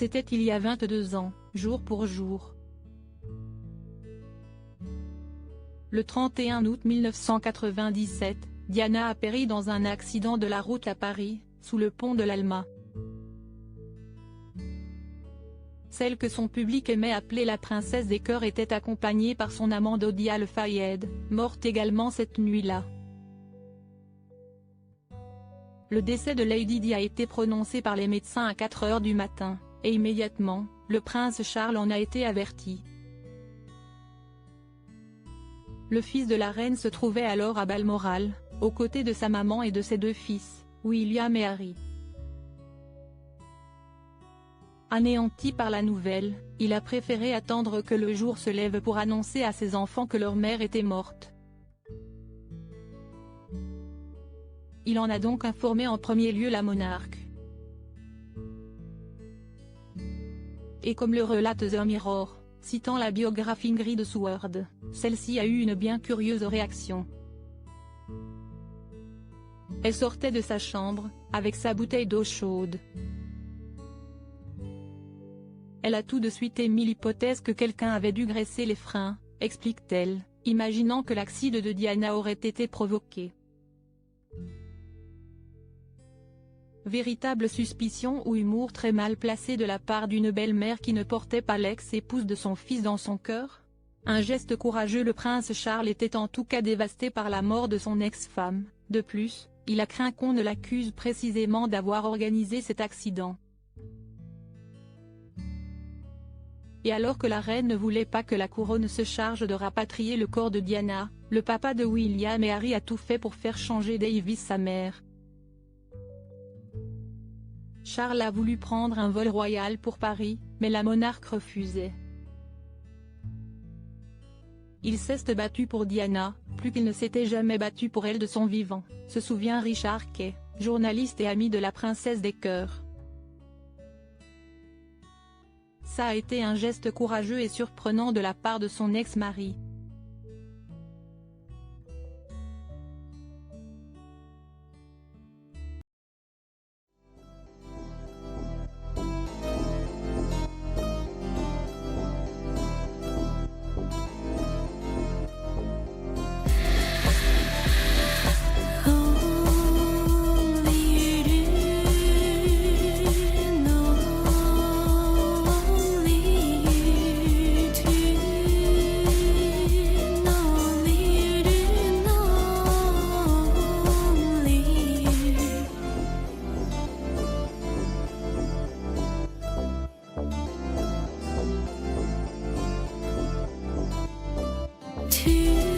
C'était il y a 22 ans, jour pour jour. Le 31 août 1997, Diana a péri dans un accident de la route à Paris, sous le pont de l'Alma. Celle que son public aimait appeler la princesse des cœurs était accompagnée par son amant Dodi Al-Fayed, morte également cette nuit-là. Le décès de Lady Di a été prononcé par les médecins à 4 heures du matin, et immédiatement, le prince Charles en a été averti. Le fils de la reine se trouvait alors à Balmoral, aux côtés de sa maman et de ses 2 fils, William et Harry. Anéanti par la nouvelle, il a préféré attendre que le jour se lève pour annoncer à ses enfants que leur mère était morte. Il en a donc informé en premier lieu la monarque. Et comme le relate The Mirror, citant la biographie Ingrid Seward, celle-ci a eu une bien curieuse réaction. Elle sortait de sa chambre, avec sa bouteille d'eau chaude. Elle a tout de suite émis l'hypothèse que quelqu'un avait dû graisser les freins, explique-t-elle, imaginant que l'accident de Diana aurait été provoqué. Véritable suspicion ou humour très mal placé de la part d'une belle-mère qui ne portait pas l'ex-épouse de son fils dans son cœur? Un geste courageux. Le prince Charles était en tout cas dévasté par la mort de son ex-femme. De plus, il a craint qu'on ne l'accuse précisément d'avoir organisé cet accident. Et alors que la reine ne voulait pas que la couronne se charge de rapatrier le corps de Diana, le papa de William et Harry a tout fait pour faire changer Davis sa mère. Charles a voulu prendre un vol royal pour Paris, mais la monarque refusait. Il s'est battu pour Diana, plus qu'il ne s'était jamais battu pour elle de son vivant, se souvient Richard Kay, journaliste et ami de la princesse des cœurs. Ça a été un geste courageux et surprenant de la part de son ex-mari. To